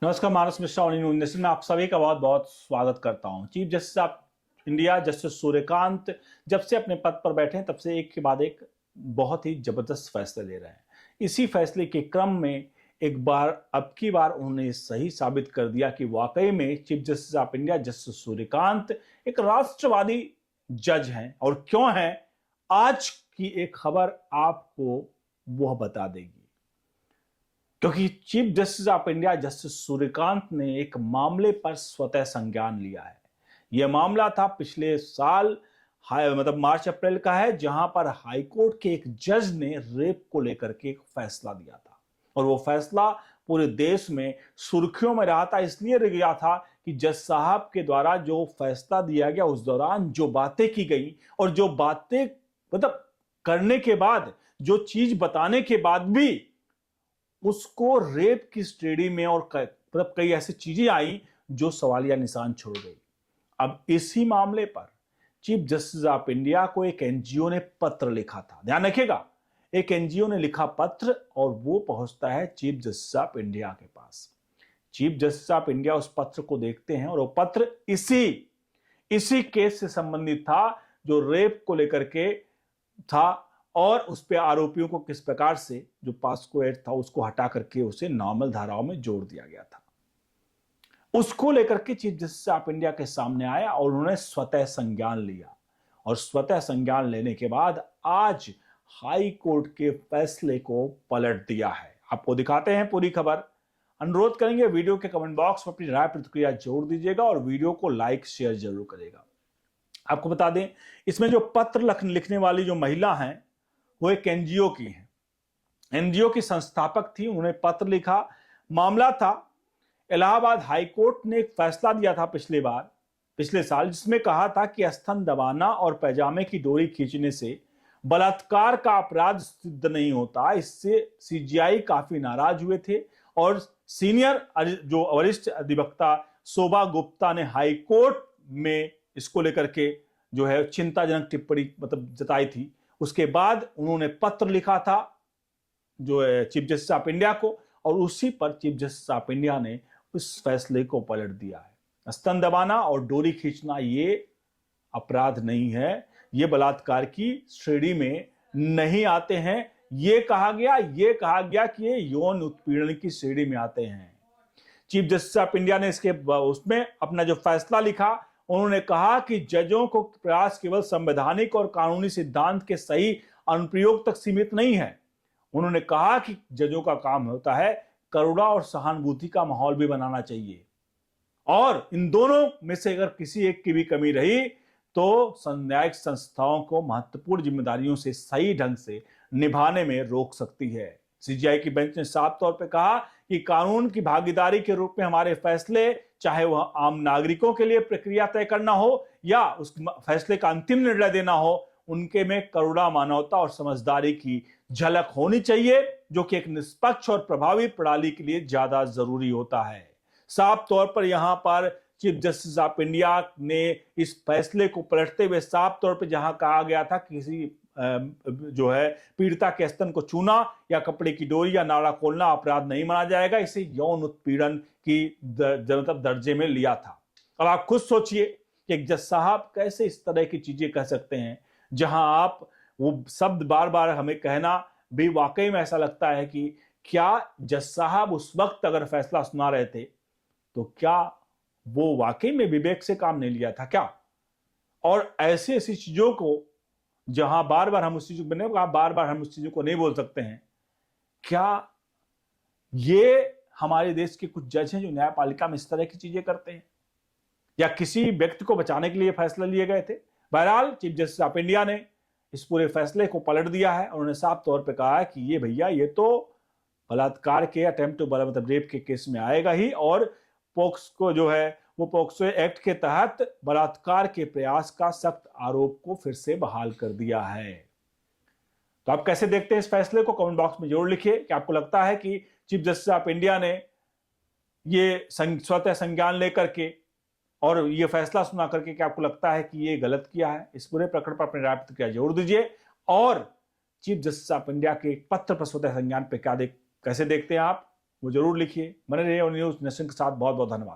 नमस्कार, मानस मिश्रा और news nation में आप सभी का बहुत बहुत स्वागत करता हूं। Chief justice of India justice Suryakant जब से अपने पद पर बैठे हैं तब से एक के बाद एक बहुत ही जबरदस्त फैसले ले रहे हैं। इसी फैसले के क्रम में अब की बार उन्होंने सही साबित कर दिया कि वाकई में chief justice of India justice Suryakant एक राष्ट्रवादी जज हैं। और क्यों हैं, आज की एक खबर आपको वह बता देगी। क्योंकि chief justice of India justice Suryakant ने एक मामले पर स्वतः संज्ञान लिया है। यह मामला था पिछले साल मार्च अप्रैल का है, जहां पर हाईकोर्ट के एक जज ने रेप को लेकर के एक फैसला दिया था। और वो फैसला पूरे देश में सुर्खियों में रहा था। इसलिए रह गया था कि जज साहब के द्वारा जो फैसला दिया गया उस दौरान जो बातें की गई और जो बातें करने के बाद, जो चीज बताने के बाद भी उसको रेप की श्रेणी में और कई ऐसी चीजें आई जो सवालिया निशान छोड़ गई। अब इसी मामले पर चीफ जस्टिस ऑफ इंडिया को एक एनजीओ ने पत्र लिखा था। ध्यान रखिएगा, एक एनजीओ ने लिखा पत्र और वो पहुंचता है चीफ जस्टिस ऑफ इंडिया के पास। चीफ जस्टिस ऑफ इंडिया उस पत्र को देखते हैं और वो पत्र इसी केस से संबंधित था जो रेप को लेकर के था, और उस पे आरोपियों को किस प्रकार से जो पास्को एक्ट था उसको हटा करके उसे नॉर्मल धाराओं में जोड़ दिया गया था। उसको लेकर के चीफ जस्टिस ऑफ इंडिया के सामने आया और उन्होंने स्वतः संज्ञान लिया। और स्वतः संज्ञान लेने के बाद आज हाई कोर्ट के फैसले को पलट दिया है। आपको दिखाते हैं पूरी खबर। अनुरोध करेंगे वीडियो के कमेंट बॉक्स में अपनी राय प्रतिक्रिया जोड़ दीजिएगा और वीडियो को लाइक शेयर जरूर करेगा। आपको बता दें, इसमें जो पत्र लिखने वाली जो महिला हैं वो एक एनजीओ की है। एनजीओ की संस्थापक थी। उन्होंने पत्र लिखा। मामला था इलाहाबाद हाईकोर्ट ने एक फैसला दिया था पिछले साल, जिसमें कहा था कि स्तन दबाना और पैजामे की डोरी खींचने से बलात्कार का अपराध सिद्ध नहीं होता। इससे सीजीआई काफी नाराज हुए थे और सीनियर जो वरिष्ठ अधिवक्ता शोभा गुप्ता ने हाईकोर्ट में इसको लेकर के जो है चिंताजनक टिप्पणी जताई थी। उसके बाद उन्होंने पत्र लिखा था जो है चीफ जस्टिस ऑफ इंडिया को, और उसी पर चीफ जस्टिस ऑफ इंडिया ने उस फैसले को पलट दिया है। स्तन दबाना और डोरी खींचना ये अपराध नहीं है, ये बलात्कार की श्रेणी में नहीं आते हैं। ये कहा गया कि ये यौन उत्पीड़न की श्रेणी में आते हैं। चीफ जस्टिस ऑफ इंडिया ने उसमें अपना जो फैसला लिखा, उन्होंने कहा कि जजों को प्रयास केवल संवैधानिक और कानूनी सिद्धांत के सही अनुप्रयोग तक सीमित नहीं है। उन्होंने कहा कि जजों का काम होता है करुणा और सहानुभूति का माहौल भी बनाना चाहिए, और इन दोनों में से अगर किसी एक की भी कमी रही तो न्यायिक संस्थाओं को महत्वपूर्ण जिम्मेदारियों से सही ढंग से निभाने में रोक सकती है। सीजीआई की बेंच ने साफ तौर पर कहा कि कानून की भागीदारी के रूप में हमारे फैसले, चाहे वह आम नागरिकों के लिए प्रक्रिया तय करना हो या उस फैसले का अंतिम निर्णय देना हो, उनके में करुणा, मानवता और समझदारी की झलक होनी चाहिए, जो कि एक निष्पक्ष और प्रभावी प्रणाली के लिए ज्यादा जरूरी होता है। साफ तौर पर यहां पर चीफ जस्टिस ऑफ इंडिया ने इस फैसले को पलटते हुए साफ तौर पर जहां कहा गया था किसी जो है पीड़िता के स्तन को छूना या कपड़े की डोरी या नाड़ा खोलना अपराध नहीं माना जाएगा, इसे यौन उत्पीड़न की दर्जे में लिया था। अब आप खुद सोचिए कि एक जज साहब कैसे इस तरह की चीजें कह सकते हैं, जहां आप वो शब्द बार बार हमें कहना भी वाकई में ऐसा लगता है कि क्या जज साहब उस वक्त अगर फैसला सुना रहे थे तो क्या वो वाकई में विवेक से काम नहीं लिया था क्या? और ऐसी चीजों को जहां बार बार हम उस चीज को नहीं बोल सकते हैं, क्या ये हमारे देश के कुछ जज हैं जो न्यायपालिका में इस तरह की चीजें करते हैं, या किसी व्यक्ति को बचाने के लिए फैसला लिए गए थे? बहरहाल चीफ जस्टिस ऑफ इंडिया ने इस पूरे फैसले को पलट दिया है। उन्होंने साफ तौर पर कहा है कि ये भैया ये तो बलात्कार के अटेम्प्ट टू रेप के केस में आएगा ही, और पोक्सो जो है वो पोक्सो एक्ट के तहत बलात्कार के प्रयास का सख्त आरोप को फिर से बहाल कर दिया है। तो आप कैसे देखते हैं इस फैसले को? कमेंट बॉक्स में जरूर लिखिए कि आपको लगता है कि चीफ जस्टिस ऑफ इंडिया ने ये स्वतः संज्ञान लेकर के और ये फैसला सुना करके क्या आपको लगता है कि ये गलत किया है? इस पूरे प्रकरण पर अपनी राय प्रतिक्रिया जरूर दीजिए। और चीफ जस्टिस ऑफ इंडिया के पत्र पर स्वतः संज्ञान पे कैसे देखते हैं आप? वो जरूर लिखिए। बने रहिए और न्यूज़ नेशन के साथ। बहुत बहुत धन्यवाद।